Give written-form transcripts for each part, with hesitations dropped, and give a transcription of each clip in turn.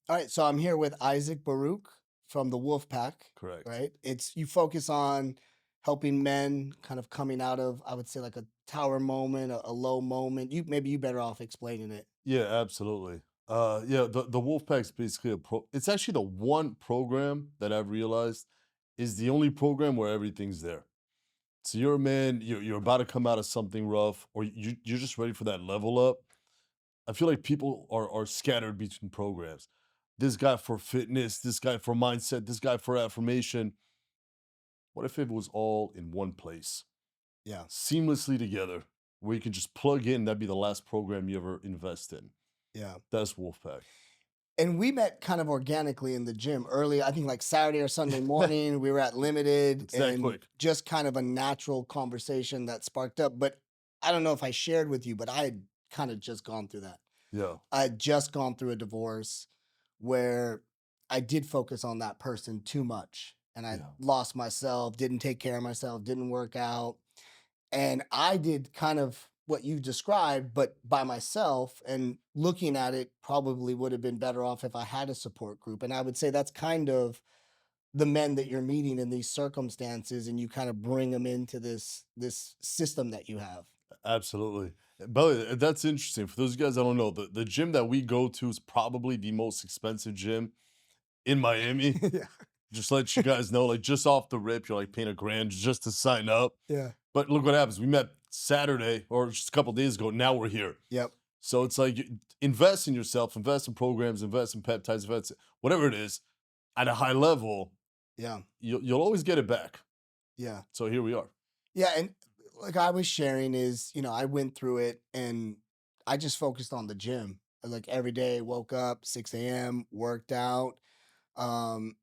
All right, so I'm here with Isaac Baruch from the Wolfpack, Correct. right? It's you focus on helping men kind of coming out of, I would say, like a tower moment, a low moment. You better off explaining it. Yeah, absolutely. Yeah, the Wolfpack's basically it's actually the one program that I've realized is the only program where everything's there. So you're a man, you're about to come out of something rough, or you're just ready for that level up. I feel like people are scattered between programs. This guy for fitness, this guy for mindset, this guy for affirmation. What if it was all in one place, Yeah. seamlessly together, where you can just plug in? That'd be the last program you ever invest in. Yeah. That's Wolfpack. And we met kind of organically in the gym early, I think like Saturday or Sunday morning. We were at Limited It's that and quick. just kind of a natural conversation that sparked up. But I don't know if I shared with you, but I had kind of just gone through that. Yeah, I had just gone through a divorce where I did focus on that person too much and I yeah, lost myself, didn't take care of myself, didn't work out. And I did kind of what you described, but by myself. And looking at it, probably would have been better off if I had a support group. And I would say that's kind of the men that you're meeting in these circumstances, and you kind of bring them into this system that you have. absolutely. But that's interesting. For those guys I don't know, the gym that we go to is probably the most expensive gym in Miami. Yeah. Just let you guys know, like just off the rip, you're like paying $1,000 just to sign up. Yeah. But look what happens. We met Saturday or just a couple days ago. Now we're here. Yep. So it's like invest in yourself, invest in programs, invest in peptides, invest whatever it is at a high level. Yeah. You'll always get it back. Yeah. So here we are. Yeah, and like I was sharing is, I went through it and I just focused on the gym. Like every day, woke up 6 a.m., worked out. Um,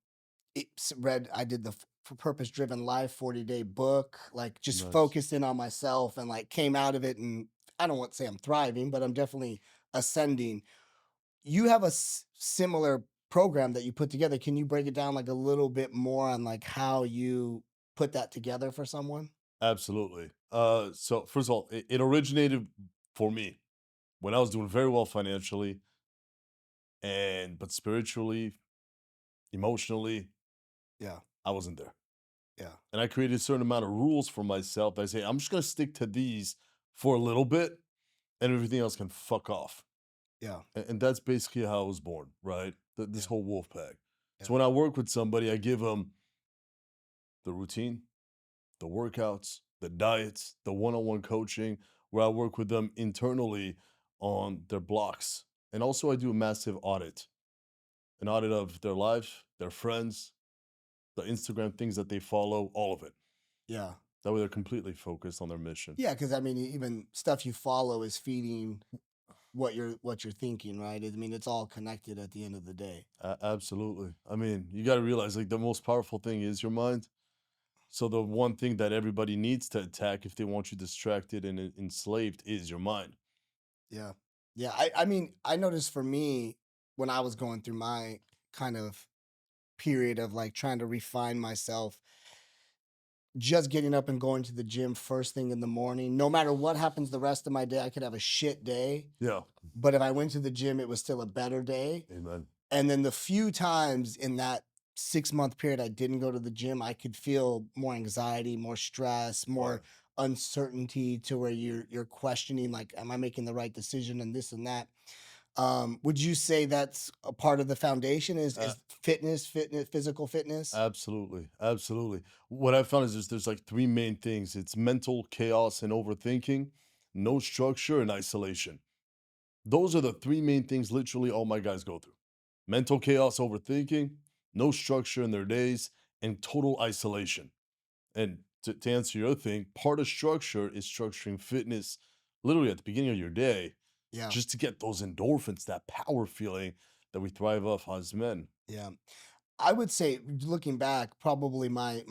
read. I did the for Purpose Driven Life 40-day book. Like just Nice. focused in on myself and like came out of it. And I don't want to say I'm thriving, but I'm definitely ascending. You have a similar program that you put together. Can you break it down like a little bit more on like how you put that together for someone? Absolutely. So first of all, it originated for me when I was doing very well financially, and but spiritually, emotionally, Yeah. I wasn't there. Yeah. And I created a certain amount of rules for myself. I say I'm just gonna stick to these for a little bit, and everything else can fuck off. Yeah. And that's basically how I was born, right? This Yeah. whole wolf pack. Yeah. So when I work with somebody, I give them the routine, the workouts, the diets, the one-on-one coaching, where I work with them internally on their blocks. And also I do a massive audit, an audit of their life, their friends, the Instagram things that they follow, all of it. Yeah. That way they're completely focused on their mission. Yeah, because I mean, even stuff you follow is feeding what you're thinking, right? I mean, it's all connected at the end of the day. Absolutely. I mean, you got to realize like the most powerful thing is your mind. So the one thing that everybody needs to attack if they want you distracted and enslaved is your mind. Yeah. Yeah. I mean, I noticed for me when I was going through my kind of period of like trying to refine myself, just getting up and going to the gym first thing in the morning, no matter what happens the rest of my day, I could have a shit day. Yeah. But if I went to the gym, it was still a better day. Amen. And then the few times in that 6-month period I didn't go to the gym, I could feel more anxiety, more stress, more Right. uncertainty to where you're questioning like, am I making the right decision and this and that. Would you say that's a part of the foundation Uh, is physical fitness? Absolutely. Absolutely. What I found is there's like three main things. It's mental chaos and overthinking, no structure and isolation. Those are the three main things literally all my guys go through. Mental chaos, overthinking, no structure in their days, and total isolation. And to answer your thing, part of structure is structuring fitness literally at the beginning of your day Yeah. just to get those endorphins, that power feeling that we thrive off as men. Yeah. I would say looking back, probably my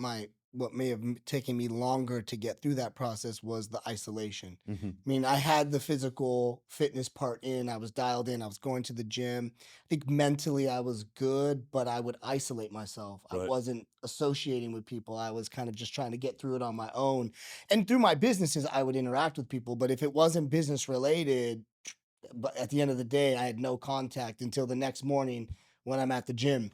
what may have taken me longer to get through that process was the isolation. Mhm. I mean, I had the physical fitness part in, I was dialed in, I was going to the gym. I think mentally I was good, but I would isolate myself. I Right. wasn't associating with people. I was kind of just trying to get through it on my own. And through my businesses, I would interact with people, but if it wasn't business related, but at the end of the day, I had no contact until the next morning when I'm at the gym.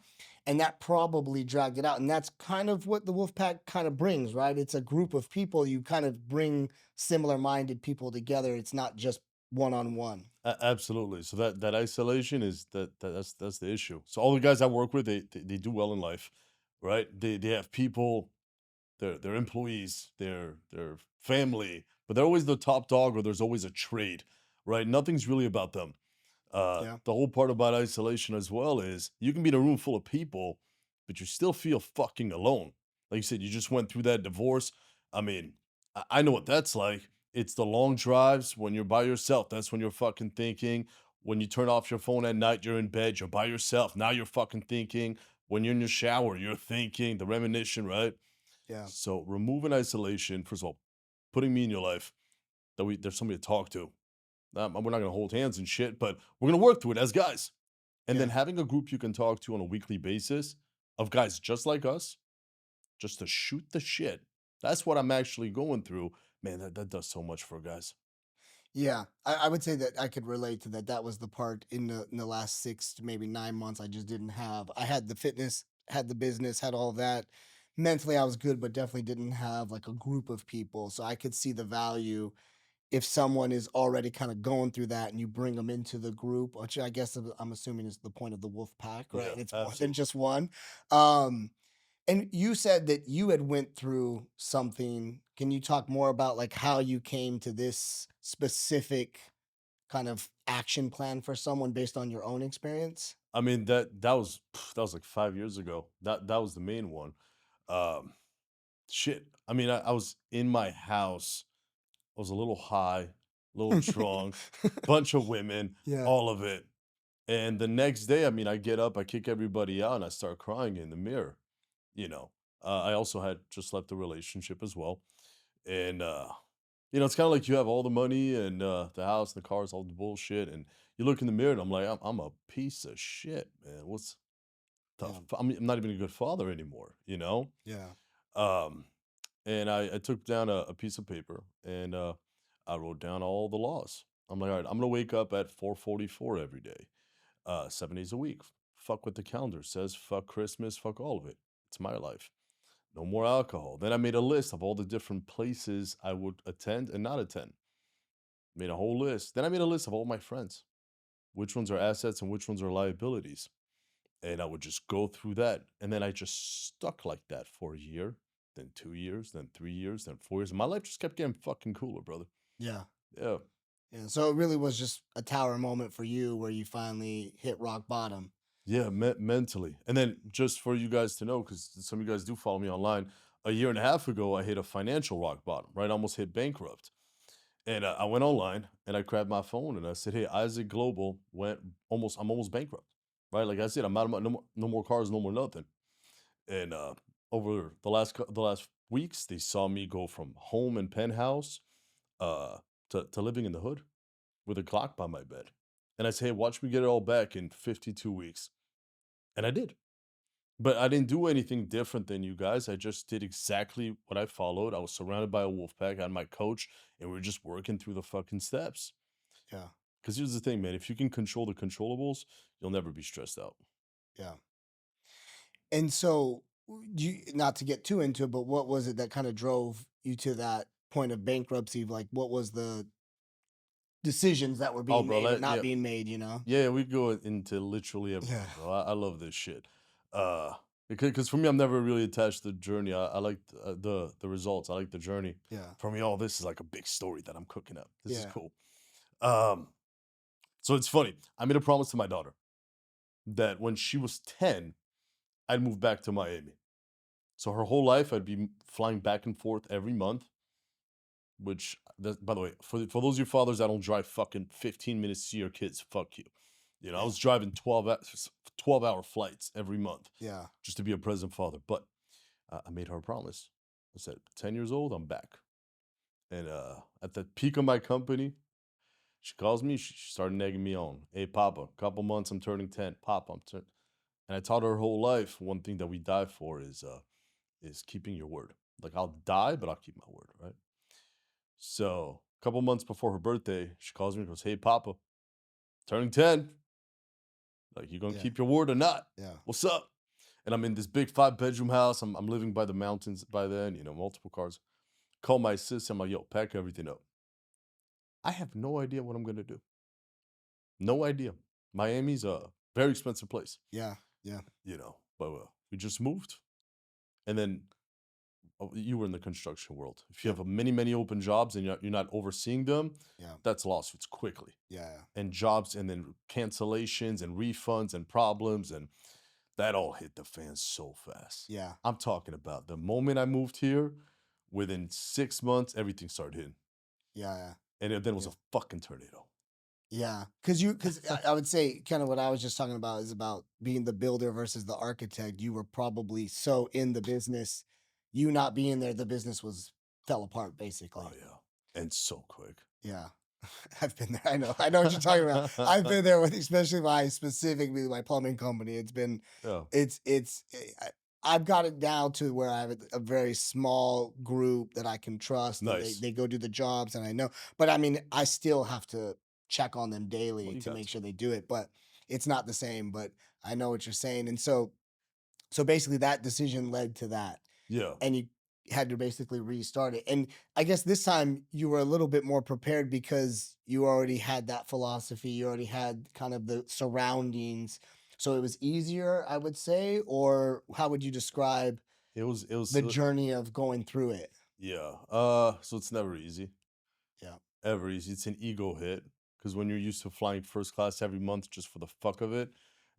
And that probably dragged it out. And that's kind of what the Wolfpack kind of brings, right? It's a group of people. You kind of bring similar minded people together. It's not just one on one. Absolutely. So that isolation is that's the issue. So all the guys I work with, they do well in life, right? They have people, their employees, their family, but they're always the top dog, or there's always a trade, right? Nothing's really about them. Yeah. The whole part about isolation as well is you can be in a room full of people, but you still feel fucking alone. Like you said, you just went through that divorce. I mean, I know what that's like. It's the long drives when you're by yourself. That's when you're fucking thinking. When you turn off your phone at night, you're in bed, you're by yourself. Now you're fucking thinking. When you're in your shower, you're thinking, the reminiscence, right? Yeah. So removing isolation, first of all, putting me in your life, there's somebody to talk to. We're not gonna hold hands and shit, but we're gonna work through it as guys. And then Yeah. having a group you can talk to on a weekly basis of guys just like us, just to shoot the shit. That's what I'm actually going through. Man, that does so much for guys. Yeah, I would say that I could relate to that. That was the part in the last 6 to maybe 9 months I just didn't have. I had the fitness, had the business, had all that. Mentally, I was good, but definitely didn't have like a group of people. So I could see the value if someone is already kind of going through that and you bring them into the group, which I guess I'm assuming is the point of the wolf pack, right? Yeah, It's more than absolutely. just one. Um, and you said that you had went through something. Can you talk more about like how you came to this specific kind of action plan for someone based on your own experience? I mean, that was like 5 years ago. That was the main one. Um, shit. I mean, I was in my house. I was a little high, a little drunk, bunch of women, Yeah. all of it. And the next day, I mean, I get up, I kick everybody out, and I start crying in the mirror. You know, I also had just left the relationship as well, and it's kind of like you have all the money and the house, the cars, all the bullshit, and you look in the mirror, and I'm like, I'm a piece of shit, man. What's Yeah. tough? I'm not even a good father anymore. Yeah. Um, and I took down a piece of paper and I wrote down all the laws. I'm like, all right, I'm gonna wake up at 4:44 every day, 7 days a week. Fuck what the calendar says. Fuck Christmas. Fuck all of it. It's my life. No more alcohol. Then I made a list of all the different places I would attend and not attend. Made a whole list. Then I made a list of all my friends, which ones are assets and which ones are liabilities. And I would just go through that. And then I just stuck like that for a year, then 2 years, then 3 years, then 4 years. And my life just kept getting fucking cooler, brother. Yeah. Yeah. Yeah. So it really was just a tower moment for you where you finally hit rock bottom. Yeah, mentally. And then just for you guys to know, because some of you guys do follow me online, a year and a half ago, I hit a financial rock bottom, right? I almost hit bankrupt. And I went online and I grabbed my phone and I said, "Hey, Isaac Global I'm almost bankrupt, right? Like I said, I'm out of no more cars, no more nothing." And over the last weeks, they saw me go from home and penthouse uh, to living in the hood with a clock by my bed. And I said, "Hey, watch me get it all back in 52 weeks." And I did. But I didn't do anything different than you guys. I just did exactly what I followed. I was surrounded by a wolf pack. I had my coach, and we were just working through the fucking steps. Yeah. Because here's the thing, man. If you can control the controllables, you'll never be stressed out. Yeah. And so, not to get too into it, but what was it that kind of drove you to that point of bankruptcy? Like, what was the decisions that were Oh, being bro, made or let not yeah, being made, you know? yeah, we go into literally Yeah. everything, bro. I love this shit. Uh, because for me, I'm never really attached to the journey. I like the results. I like the journey. Yeah. For me, all this is like a big story that I'm cooking up. This is Yeah. cool. Um, so it's funny. I made a promise to my daughter that when she was 10, I'd move back to Miami. So her whole life, I'd be flying back and forth every month. Which, by the way, for those of you fathers that don't drive fucking 15 minutes to see your kids, fuck you. I Yeah. was driving 12-hour flights every month Yeah. just to be a present father. But I made her a promise. I said, 10 years old, I'm back. And at the peak of my company, she calls me. She started nagging me on. Hey, Papa, couple months, I'm turning 10. Papa, I'm turning. And I taught her her whole life. One thing that we die for is keeping your word. Like I'll die, but I'll keep my word, right? So, a couple months before her birthday, she calls me and goes, "Hey, Papa, turning 10. Like, you gonna Yeah. keep your word or not? Yeah. What's up? And I'm in this big 5-bedroom house. I'm living by the mountains by then, multiple cars. Call my sister. I'm like, yo, pack everything up. I have no idea what I'm gonna do. No idea. Miami's a very expensive place, Yeah. Yeah. but we just moved. And then you were in the construction world. If you Yep. have many open jobs and you're not overseeing them, Yeah. that's lawsuits quickly. Yeah. And jobs and then cancellations and refunds and problems. And that all hit the fan so fast. Yeah. I'm talking about the moment I moved here, within 6 months, everything started hitting. Yeah. Yeah. And then it was Yeah. a fucking tornado. Yeah, because I would say kind of what I was just talking about is about being the builder versus the architect. You were probably so in the business, you not being there, the business was fell apart Oh, basically. yeah. And so quick. Yeah, I've been there. I know what you're talking about. I've been there with especially specifically my plumbing company. It's been, Yeah. it's. I've got it down to where I have a very small group that I can trust, and they Nice. they go do the jobs, and I know. But I mean, I still have to check on them Well, daily you to got make to. sure they do it. But it's not the same. But I know what you're saying, and so basically that decision led to that, Yeah. and you had to basically restart it. And I guess this time you were a little bit more prepared because you already had that philosophy, you already had kind of the surroundings. So it was easier, I would say, or how would you describe It was, the journey of going through it? yeah. So it's never easy. Yeah. Ever easy. It's an ego hit because when you're used to flying first class every month just for the fuck of it,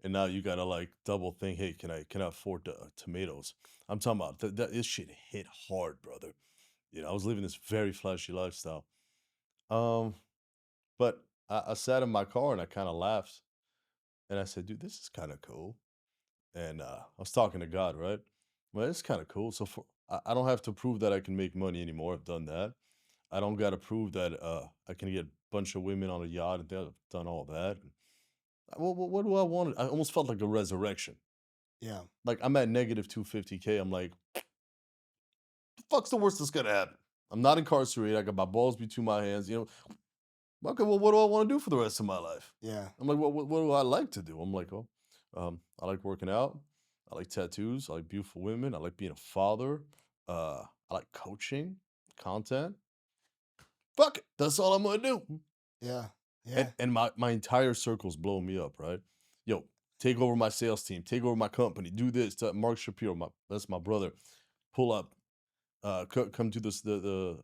and now you gotta like double think, hey, can I afford tomatoes? I'm talking about this shit hit hard, brother. I was living this very flashy lifestyle. Um, but I sat in my car and I kind of laughed and I said, dude, this is kind of cool. And I was talking to God, right? Well, it's kind of cool. So I don't have to prove that I can make money anymore. I've done that. I don't gotta prove that I can get a bunch of women on a yacht and I've done all that. What do I want? I almost felt like a resurrection. Yeah. Like I'm at negative 250K. I'm like, the fuck's the worst that's gonna happen? I'm not incarcerated. I got my balls between my hands. Okay, well, what do I want to do for the rest of my life? Yeah. I'm like, what do I like to do? I'm like, oh, I like working out. I like tattoos. I like beautiful women. I like being a father. I like coaching, content. Fuck it. That's all I'm gonna do. Yeah. And Yeah. and my entire circle's blowing me up, right? Yo, take over my sales team, take over my company, do this to Mark Shapiro, that's my brother. Pull up, come to this the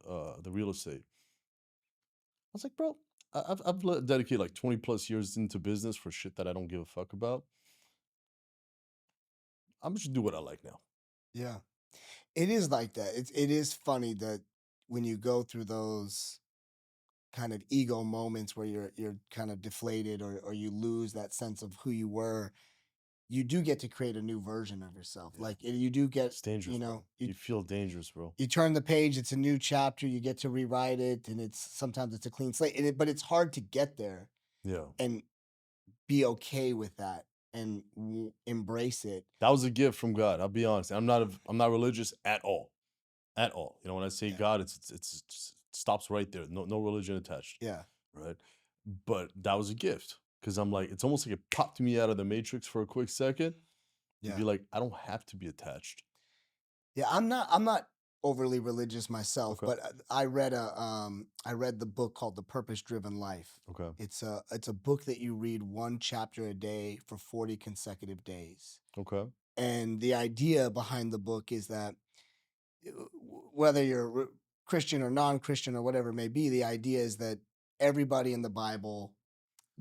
real estate. I was like, bro, I've dedicated like 20 plus years into business for shit that I don't give a fuck about. I'm just do what I like now. Yeah. It is like that. It is funny that when you go through those kind of ego moments where you're kind of deflated, or you lose that sense of who you were, you do get to create a new version of yourself. Yeah. Like you do get, It's dangerous, bro. you You feel dangerous, bro. you turn the page, it's a new chapter, you get to rewrite it, and it's sometimes it's a clean slate. But it's hard to get there Yeah. and be okay with that and embrace it. That was a gift from God. I'll be honest. I'm not religious at all. At all. When I say Yeah. God, it's just stops right there. No religion attached. Yeah. Right? But that was a gift because I'm like, it's almost like it popped me out of the matrix for a quick second and Yeah. be like, I don't have to be attached. Yeah, I'm not overly religious myself, Okay. but I read the book called The Purpose Driven Life. Okay. It's a book that you read one chapter a day for 40 consecutive days. Okay. And the idea behind the book is that whether you're Christian or non-Christian or whatever it may be, the idea is that everybody in the Bible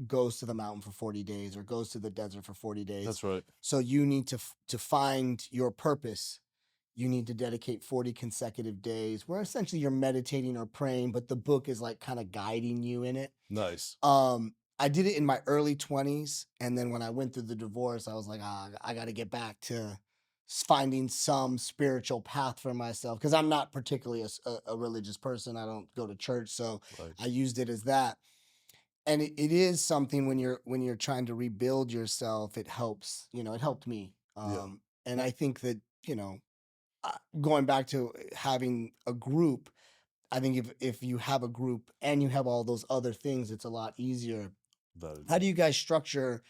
goes to the mountain for 40 days or goes to the desert for 40 days. That's right. So you need to find your purpose. You need to dedicate 40 consecutive days where essentially you're meditating or praying, but the book is like kind of guiding you in it. Nice. I did it in my early 20s, and then when I went through the divorce, I was like, I got to get back to finding some spiritual path for myself because I'm not particularly a religious person. I don't go to church, so Right. I used it as that. And it is something when you're trying to rebuild yourself, it helps. It helped me. Yeah. And I think that going back to having a group, I think if you have a group and you have all those other things, it's a lot easier. That How do you guys structure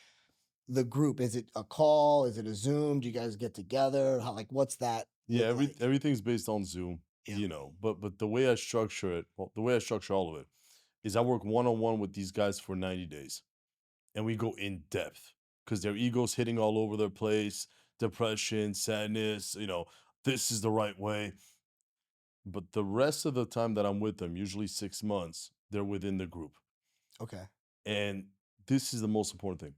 the group? Is it a call? Is it a Zoom? Do you guys get together? How, like, what's that Yeah, look like? everything's based on Zoom, Yeah. but the way I structure it, well, the way I structure all of it is I work one on one with these guys for 90 days, and we go in depth because their egos hitting all over their place, depression, sadness. This is the right way. But the rest of the time that I'm with them, usually 6 months, they're within the group, Okay. and this is the most important thing.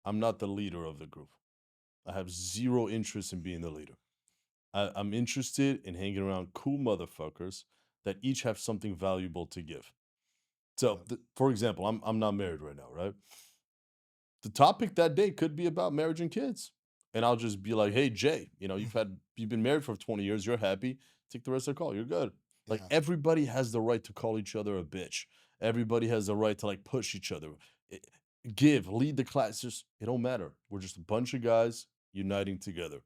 I'm not the leader of the group. I have zero interest in being the leader. I'm interested in hanging around cool motherfuckers that each have something valuable to give. So, Yeah. for example, I'm not married right now, right? The topic that day could be about marriage and kids, and I'll just be like, "Hey, Jay, you've been married for 20 years. You're happy. Take the rest of the call. You're good." Like Yeah. everybody has the right to call each other a bitch. Everybody has the right to like push each other, I- give, lead the class. Just it don't matter. We're just a bunch of guys uniting together.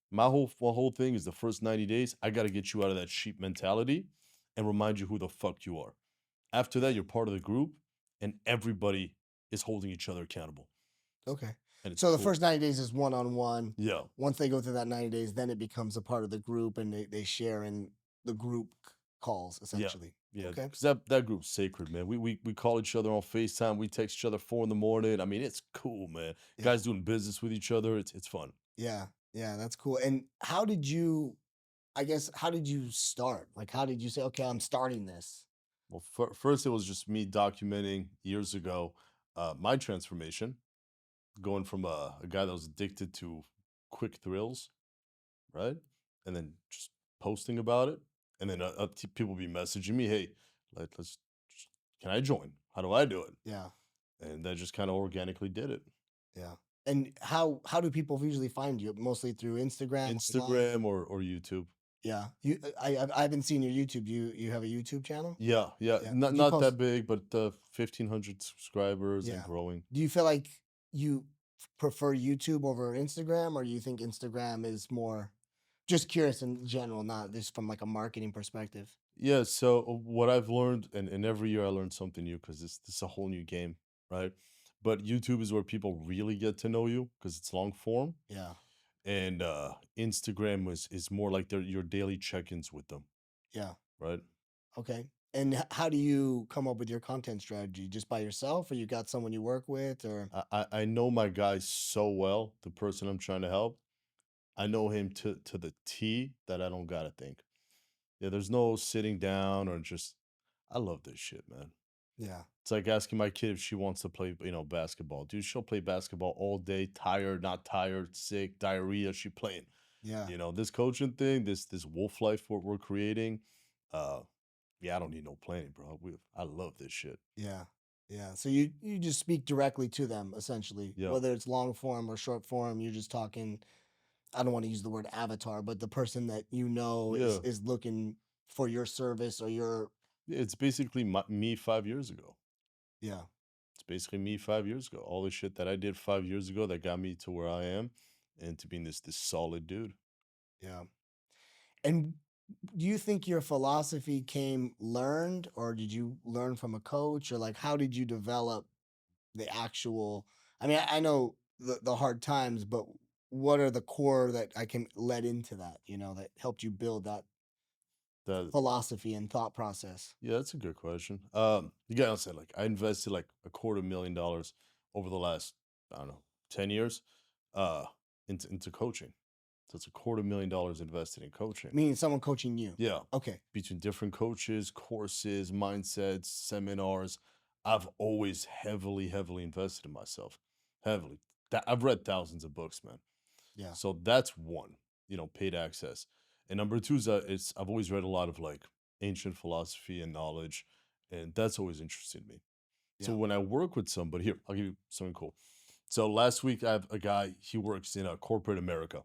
My whole thing is the first 90 days, I gotta get you out of that sheep mentality and remind you who the fuck you are. After that, Yeah. you're part of the group and everybody is holding each other accountable. Okay. And it's So the cool. first 90 days is one on one. Yeah. Once they go through that 90 days, then it becomes a part of the group and they share in the group calls Yeah. essentially. Yeah. Okay. Because that group's sacred, man. We call each other on FaceTime. We text each other 4 in the morning. I mean, it's cool, man. Yeah. Guys doing business with each other. It's fun. Yeah. Yeah. That's cool. And how did you, I guess, how did you start? Like, how did you say, okay, I'm starting this? Well, first, it was just me documenting years ago my transformation, going from a guy that was addicted to quick thrills, right? And then just posting about it, and then people be messaging me, "Hey, let's, can I join? How do I do it?" Yeah. And that just kind of organically did it. Yeah. And how do people usually find you? Mostly through Instagram, online? Instagram or YouTube. Yeah. I haven't seen your YouTube. You have a YouTube channel? Yeah, yeah, Yeah. not Do you not post? that big, but 1,500 subscribers and Yeah. growing. Do you feel like you prefer YouTube over Instagram, or you think Instagram is more, just curious in general, not just from like a marketing perspective? Yeah, so what I've learned, and every year I learn something new because this is a whole new game, right? But YouTube is where people really get to know you because it's long form, Yeah. and Instagram is more like your daily check-ins with them, Yeah. right? Okay. And how do you come up with your content strategy? Just by yourself, or you got someone you work with, or? I know my guy so well, the person I'm trying to help. I know him to the T that I don't gotta think. Yeah, there's no sitting down or just. I love this shit, man. Yeah. It's like asking my kid if she wants to play, basketball. Dude, she'll play basketball all day, tired, not tired, sick, diarrhea. She playing. Yeah. This coaching thing, this wolf life what we're creating. Uh, yeah, I don't need no planning, bro. I love this shit. Yeah. Yeah. So you just speak directly to them essentially, Yeah, whether it's long form or short form. You're just talking. I don't want to use the word avatar, but the person that you know yeah, is looking for your service or your. yeah. It's basically me 5 years ago. Yeah. It's basically me 5 years ago. All the shit that I did 5 years ago that got me to where I am, and to being this solid dude. Yeah. And do you think your philosophy came learned, or did you learn from a coach, or like how did you develop the actual, I mean, I know the hard times, but what are the core that I can let into that, that helped you build that That philosophy and thought process? Yeah, that's a good question. You gotta say, like, I invested like $250,000 over the last, I don't know, 10 years, uh, into coaching. So it's $250,000 invested in coaching. Meaning someone coaching you. Yeah, Okay. between different coaches, courses, mindsets, seminars. I've always heavily invested in myself. Heavily. I've read thousands of books, man. Yeah. So that's one, paid access. And number two is that I've always read a lot of like ancient philosophy and knowledge, and that's always interested me. So Yeah. when I work with somebody, here, I'll give you something cool. So last week I have a guy, he works in a corporate America,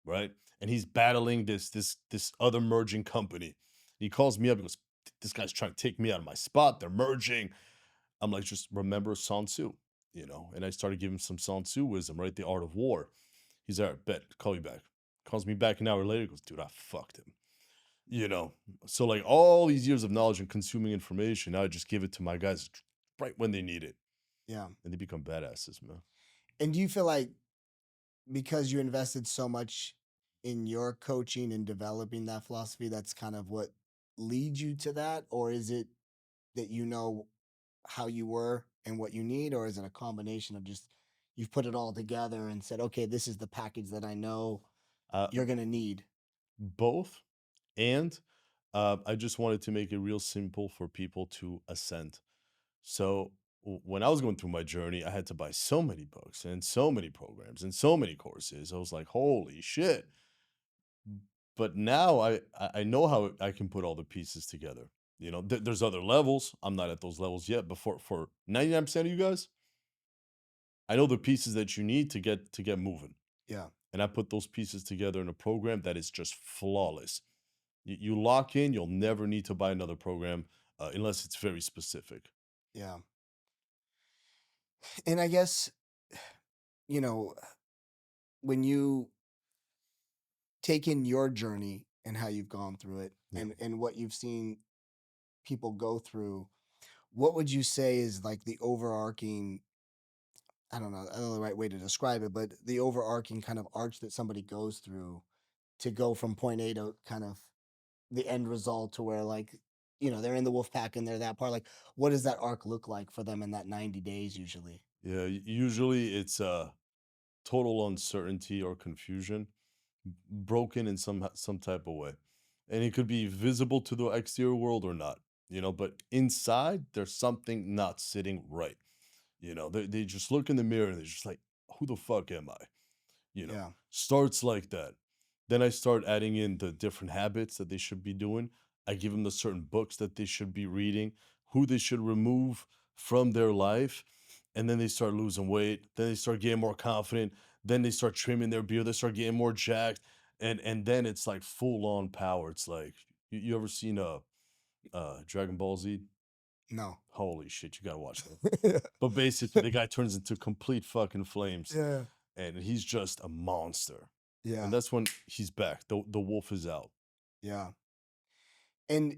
right? And he's battling this other merging company. He calls me up and goes, "This guy's trying to take me out of my spot. They're merging." I'm like, just remember Sun Tzu, and I started giving him some Sun Tzu wisdom, right? The art of war. He's all right, bet, call you back. Calls me back an hour later, goes, dude, I fucked him. You know. So like all these years of knowledge and consuming information, now I just give it to my guys right when they need it. Yeah. And they become badasses, man. And do you feel like because you invested so much in your coaching and developing that philosophy, that's kind of what leads you to that? Or is it that you know how you were and what you need? Or is it a combination of just you've put it all together and said, okay, this is the package that I know Uh, you're going to need? both, and I just wanted to make it real simple for people to ascend. So when I was going through my journey, I had to buy so many books and so many programs and so many courses. I was like, holy shit. But now I know how I can put all the pieces together. You know, there's other levels. I'm not at those levels yet, but for 99% of you guys, I know the pieces that you need to get moving. Yeah. And I put those pieces together in a program that is just flawless. You lock in, you'll never need to buy another program unless it's very specific. Yeah. And I guess, you know, when you take in your journey and how you've gone through it Yeah. and what you've seen people go through, what would you say is like the overarching, I don't know the right way to describe it, but the overarching kind of arch that somebody goes through to go from point A to kind of the end result to where like, they're in the wolf pack and they're that part. Like, what does that arc look like for them in that 90 days usually? Yeah, usually it's total uncertainty or confusion, broken in some type of way. And it could be visible to the exterior world or not, but inside there's something not sitting right. They just look in the mirror and they're just like, who the fuck am I? Yeah. Starts like that. Then I start adding in the different habits that they should be doing. I give them the certain books that they should be reading, who they should remove from their life. And then they start losing weight. Then they start getting more confident. Then they start trimming their beard. They start getting more jacked. And then it's like full on power. It's like you ever seen Dragon Ball Z? No. Holy shit, you gotta watch that. But basically the guy turns into complete fucking flames Yeah. and he's just a monster. And Yeah. that's when he's back. The wolf is out. Yeah. And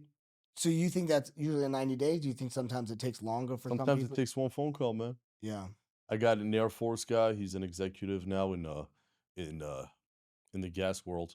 so you think that's usually in 90 days? Do you think sometimes it takes longer for some Sometimes it people? takes one phone call, man. Yeah. I got an Air Force guy. He's an executive now in uh in the gas world.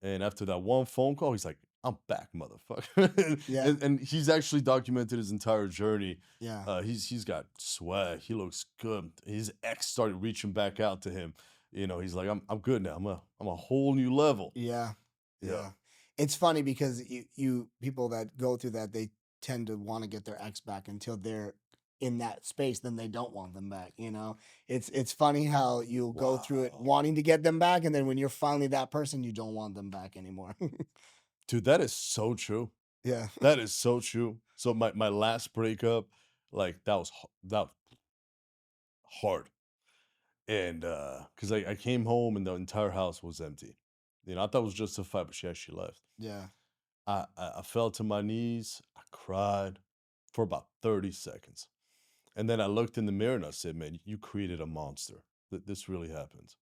And after that one phone call, he's like, "I'm back, motherfucker." and, Yeah. and and he's actually documented his entire journey. Yeah. He's got swag. He looks good. His ex started reaching back out to him. He's like, "I'm good now. I'm a whole new level." Yeah. Yeah. Yeah. It's funny because you people that go through that, they tend to want to get their ex back until they're in that space, then they don't want them back, you know? It's funny how you'll go through it Wow. wanting to get them back, and then when you're finally that person, you don't want them back anymore. Dude, that is so true. Yeah. That is so true. So my last breakup, like that hard. And because I came home and the entire house was empty. I thought it was just a fight, but she actually left. Yeah. I fell to my knees, I cried for about 30 seconds. And then I looked in the mirror and I said, man, you created a monster. This really happened.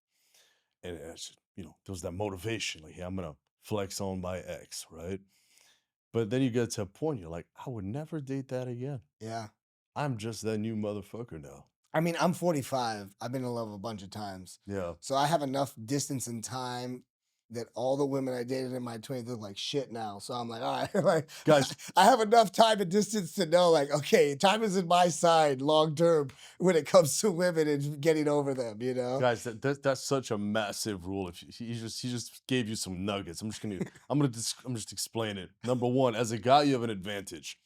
And there was that motivation, like, hey, I'm gonna flex on my ex, right? But then you get to a point, you're like, I would never date that again. Yeah. I'm just that new motherfucker now. I mean, I'm 45. I've been in love a bunch of times. Yeah. So I have enough distance and time that all the women I dated in my 20s look like shit now. So I'm like, all right, like Guys, I have enough time and distance to know, like, okay, time is in my side long term when it comes to women and getting over them, you know? Guys, that's such a massive rule. If he just gave you some nuggets, I'm just explain it. Number one, as a guy, you have an advantage.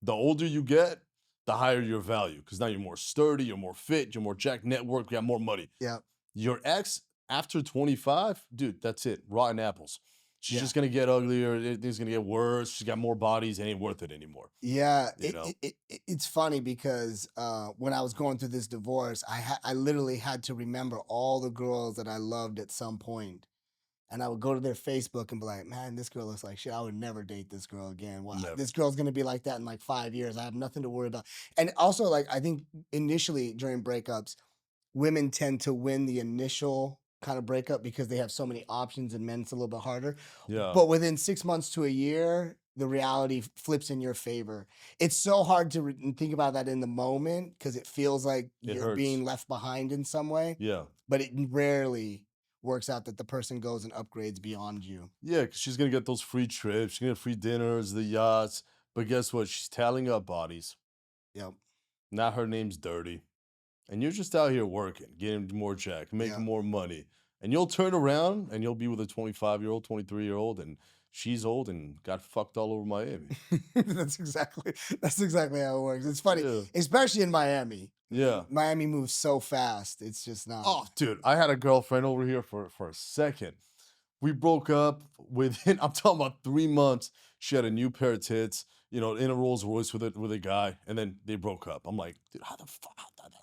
The older you get, the higher your value because now you're more sturdy, you're more fit, you're more jack network, you got more money. Yeah. Your ex after 25, dude, that's it. Rotten apples. She's Yeah. just gonna get uglier. It's gonna get worse. She's got more bodies. It ain't worth it anymore. Yeah, You know. it's funny because when I was going through this divorce, I literally had to remember all the girls that I loved at some point, and I would go to their Facebook and be like, "Man, this girl looks like shit. I would never date this girl again. Wow, Never. this girl's gonna be like that in like 5 years. I have nothing to worry about." And also, like I think initially during breakups, women tend to win the initial kind of breakup because they have so many options and men it's a little bit harder. Yeah, But within 6 months to a year, the reality flips in your favor. It's so hard to think about that in the moment because it feels like it you're hurts. being left behind in some way, Yeah. but it rarely works out that the person goes and upgrades beyond you. Yeah, because she's gonna get those free trips, she's gonna get free dinners, the yachts. But guess what? She's tallying up bodies. Yep. Now her name's dirty. And you're just out here working, getting more check, making Yeah. more money. And you'll turn around and you'll be with a 25-year-old, 23-year-old, and she's old and got fucked all over Miami. That's exactly how it works. It's funny, Yeah. especially in Miami. Yeah. Miami moves so fast. It's just not. Oh, dude, I had a girlfriend over here for a second. We broke up within, I'm talking about 3 months. She had a new pair of tits, in a Rolls Royce with a guy, and then they broke up. I'm like, dude, how the fuck?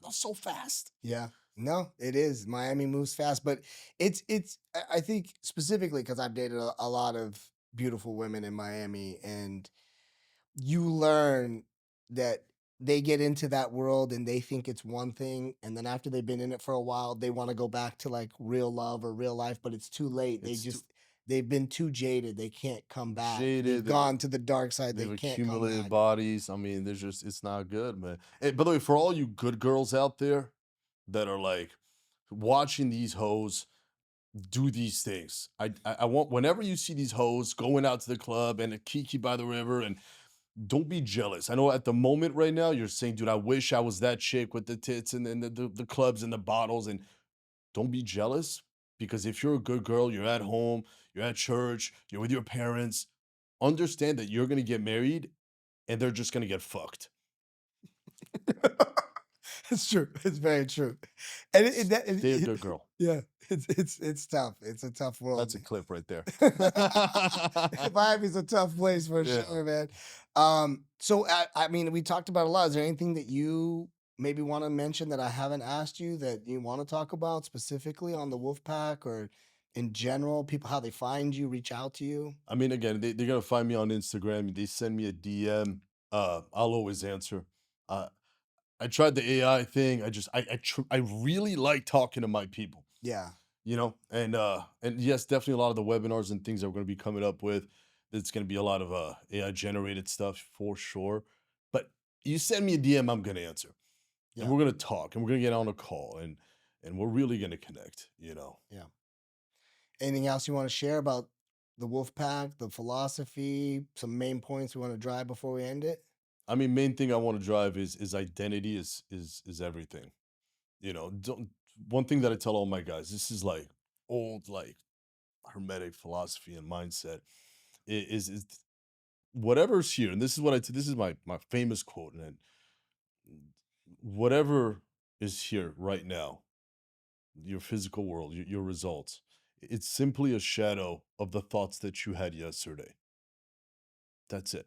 That's so fast. Yeah. No, it is. Miami moves fast, but I think specifically because I've dated a lot of beautiful women in Miami, and you learn that they get into that world and they think it's one thing, and then after they've been in it for a while, they want to go back to like real love or real life, but it's too late. It's too They've been too jaded. They can't come back. They've jaded. gone to the dark side. They've They can't come accumulated back. bodies. I mean, it's not good, man. By the way, for all you good girls out there that are like watching these hoes do these things, I want whenever you see these hoes going out to the club and a kiki by the river, and don't be jealous. I know at the moment right now you're saying, dude, I wish I was that chick with the tits and the clubs and the bottles. And don't be jealous, because if you're a good girl, you're at home, you're at church, you're with your parents, understand that you're gonna get married and they're just gonna get fucked. It's true. It's very true. And Stay a good girl. yeah, it's tough. It's a tough world, That's a man. clip right there. Miami's a tough place for Yeah. sure, man. So I mean, we talked about a lot. Is there anything that you maybe want to mention that I haven't asked you that you want to talk about specifically on the Wolfpack or in general? People, how they find you, reach out to you. I mean, again, they're gonna find me on Instagram. They send me a DM. I'll always answer. Uh, I tried the AI thing. I really like talking to my people. Yeah, And yes, definitely a lot of the webinars and things that we're going to be coming up with. It's going to be a lot of AI generated stuff for sure. But you send me a DM, I'm going to answer, and yeah, we're going to talk, and we're going to get on a call, and we're really going to connect. yeah. Anything else you want to share about the Wolfpack, the philosophy, some main points we want to drive before we end it? I mean, main thing I want to drive is identity is everything. Don't One thing that I tell all my guys, this is like old, like hermetic philosophy and mindset, is whatever's here, and this is this is my famous quote, and whatever is here right now, your physical world, your results, it's simply a shadow of the thoughts that you had yesterday. That's it.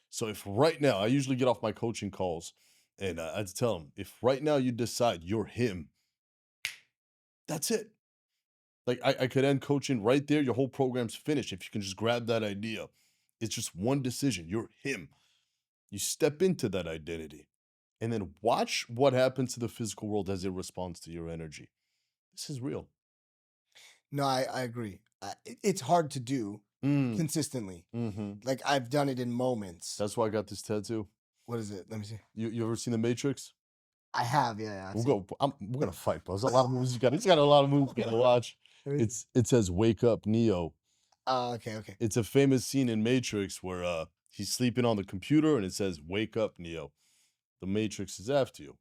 So if right now, I usually get off my coaching calls, and I tell them, if right now you decide you're him, that's it. Like I could end coaching right there. Your whole program's finished if you can just grab that idea. It's just one decision. You're him. You step into that identity, and then watch what happens to the physical world as it responds to your energy. This is real. No, I agree. It's hard to do Mm, consistently. hmm. Like I've done it in moments. That's why I got this tattoo. What is it? Let me see. You ever seen The Matrix? I have, yeah, yeah, I've seen. We're gonna fight, bro. There's a lot of movies you got. He's got a lot of movies you gotta watch. Let me see. It says "Wake up, Neo." Oh, okay, okay. It's a famous scene in Matrix where he's sleeping on the computer and it says "Wake up, Neo." The Matrix is after you.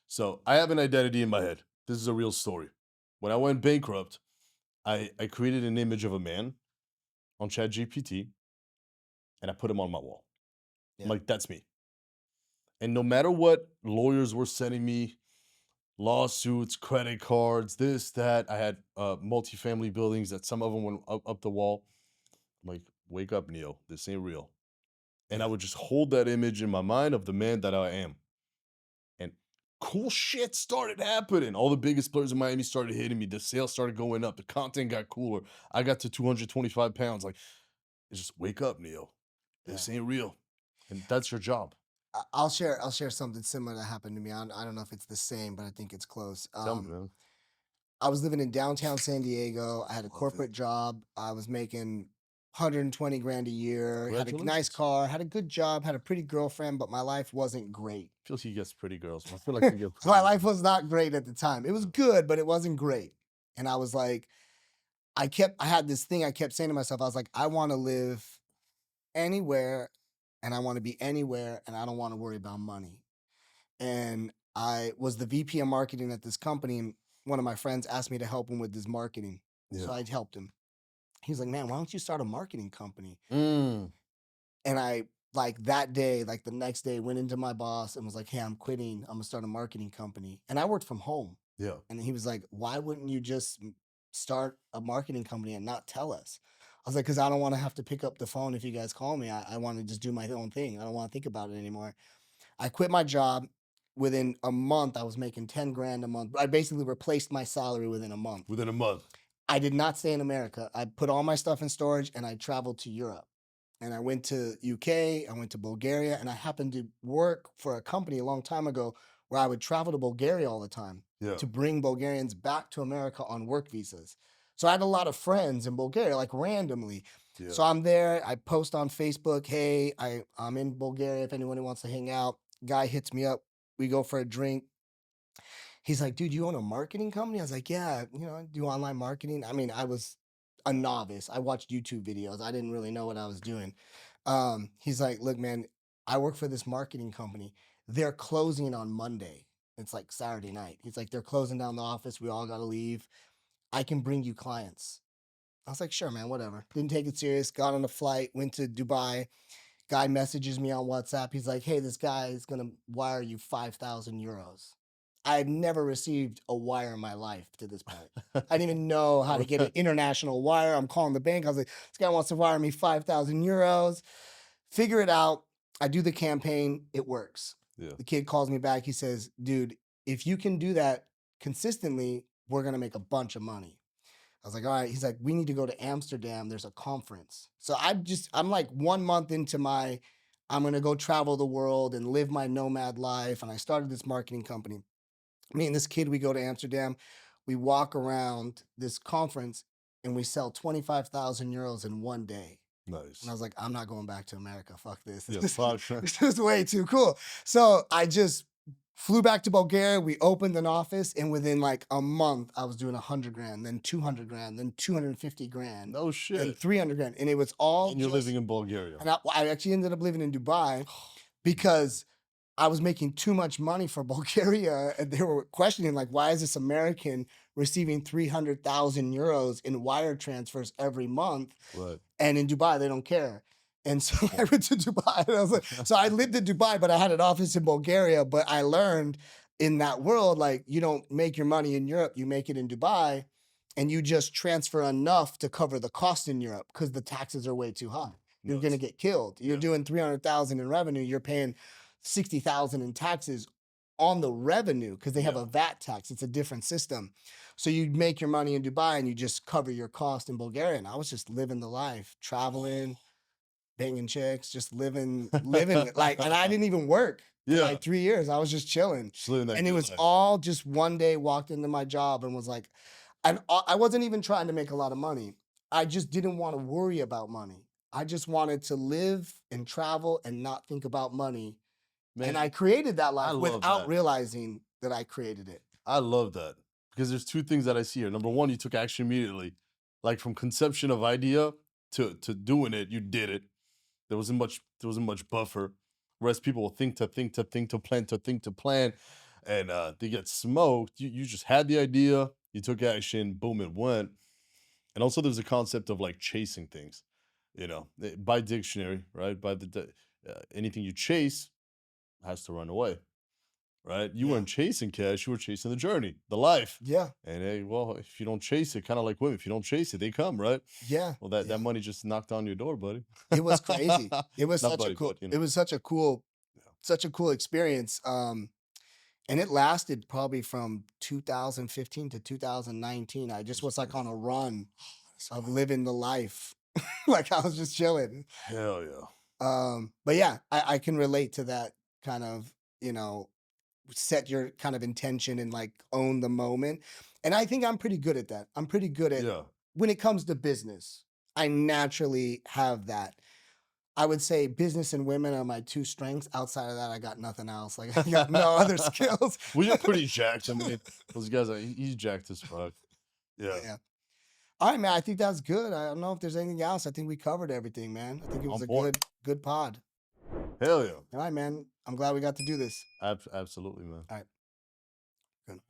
So I have an identity in my head. This is a real story. When I went bankrupt, I created an image of a man on ChatGPT and I put him on my wall. I'm Yeah, like, that's me. And no matter what lawyers were sending me, lawsuits, credit cards, this, that, I had multifamily buildings that some of them went up the wall. I'm like, wake up, Neo. This ain't real. And I yeah, would just hold that image in my mind of the man that I am. And cool shit started happening. All the biggest players in Miami started hitting me. The sales started going up. The content got cooler. I got to 225 pounds. Like, it's just wake up, Neo. yeah. This ain't real. And that's your job. I'll share something similar that happened to me. I don't know if it's the same, but I think it's close. Tell me, man. I was living in downtown San Diego. I had a Love it. corporate job. I was making 120 grand a year, had a nice Congratulations. car, had a good job, had a pretty girlfriend, but my life wasn't great. Feel like he gets pretty girls. I feel like you get So my pretty life girls. was not great at the time. It was good, but it wasn't great. And I was like, I had this thing I kept saying to myself. I was like, I want to live anywhere and I want to be anywhere and I don't want to worry about money. And I was the VP of marketing at this company. And one of my friends asked me to help him with his marketing. So Yeah. I helped him. He's like, man, why don't you start a marketing company? Mm. And I, like that day, like the next day, went into my boss and was like, hey, I'm quitting. I'm gonna start a marketing company. And I worked from home. Yeah. And he was like, why wouldn't you just start a marketing company and not tell us? I was like, because I don't want to have to pick up the phone if you guys call me. I want to just do my own thing. I don't want to think about it anymore. I quit my job. Within a month, I was making 10 grand a month. I basically replaced my salary within a month. Within a month. I did not stay in America. I put all my stuff in storage and I traveled to Europe. And I went to UK, I went to Bulgaria, and I happened to work for a company a long time ago where I would travel to Bulgaria all the time Yeah. to bring Bulgarians back to America on work visas. So I had a lot of friends in Bulgaria, like randomly. Yeah. So I'm there, I post on Facebook, hey, I'm in Bulgaria if anyone wants to hang out. Guy hits me up, we go for a drink. He's like, dude, you own a marketing company? I was like, yeah, I do online marketing. I mean, I was a novice. I watched YouTube videos. I didn't really know what I was doing. He's like, look, man, I work for this marketing company. They're closing on Monday. It's like Saturday night. He's like, they're closing down the office. We all got to leave. I can bring you clients. I was like, sure, man, whatever. Didn't take it serious. Got on a flight, went to Dubai. Guy messages me on WhatsApp. He's like, hey, this guy is going to wire you 5,000 euros. I had never received a wire in my life to this point. I didn't even know how to get an Right. international wire. I'm calling the bank. I was like, this guy wants to wire me 5,000 euros. Figure it out. I do the campaign. It works. Yeah. The kid calls me back. He says, dude, if you can do that consistently, we're going to make a bunch of money. I was like, all right. He's like, we need to go to Amsterdam. There's a conference. So I'm like 1 month into I'm going to go travel the world and live my nomad life. And I started this marketing company. Me and this kid, we go to Amsterdam. We walk around this conference and we sell 25,000 euros in one day. And I Nice. was like, I'm not going back to America. Fuck this. Yeah. This, Fuck. this is way too cool. So I just flew back to Bulgaria. We opened an office, and within like a month, I was doing 100 grand, then 200 grand, then 250 grand, No then shit. 300 grand. And it was all And you're just, living in Bulgaria. and I actually ended up living in Dubai because I was making too much money for Bulgaria, and they were questioning like, why is this American receiving 300,000 euros in wire transfers every month? Right. And in Dubai, they don't care. And so I went to Dubai, and I was like, so I lived in Dubai, but I had an office in Bulgaria. But I learned in that world, like, you don't make your money in Europe, you make it in Dubai, and you just transfer enough to cover the cost in Europe because the taxes are way too high. You're gonna Nuts. get killed. You're Yeah. doing 300,000 in revenue, you're paying 60,000 in taxes on the revenue because they have Yeah. a VAT tax. It's a different system. So you make your money in Dubai and you just cover your cost in Bulgaria. And I was just living the life, traveling, banging chicks, just living like, and I didn't even work for Yeah. like 3 years. I was just chilling. Just living that And it good was life. all just one day walked into my job and was like, and I wasn't even trying to make a lot of money. I just didn't want to worry about money. I just wanted to live and travel and not think about money. And Man, I created that I life love without that. realizing that I created it. I love that because there's two things that I see here. Number one, you took action immediately, like from conception of idea to doing it. You did it. There wasn't much buffer. Whereas people will think to think to think to plan to think to plan, and they get smoked. You just had the idea. You took action. Boom, it went. And also, there's a concept of like chasing things. By dictionary, right? Anything you chase has to run away, right? You Yeah. weren't chasing cash, you were chasing the journey, the life. Yeah. And hey, well, if you don't chase it, kind of like women, if you don't chase it, they come, right? Yeah. Well, that Yeah. money just knocked on your door, buddy. It was crazy. It was Not such a buddy, cool, but you know. it was such a cool experience. And it lasted probably from 2015 to 2019. I just was like on a run That's of wild. living the life. Like I was just chilling. Hell yeah. But yeah, I can relate to that kind of, you know, set your kind of intention and like own the moment. And I think I'm pretty good at that. I'm pretty good at Yeah. when it comes to business. I naturally have that. I would say business and women are my two strengths. Outside of that, I got nothing else. Like I got no other skills. Well, you're pretty jacked. I mean, those guys are he's jacked as fuck. Yeah. Yeah. All right, man. I think that's good. I don't know if there's anything else. I think we covered everything, man. I think it was On a point. good pod. Hell yeah. All right, man. I'm glad we got to do this. Absolutely, man. All right. Good.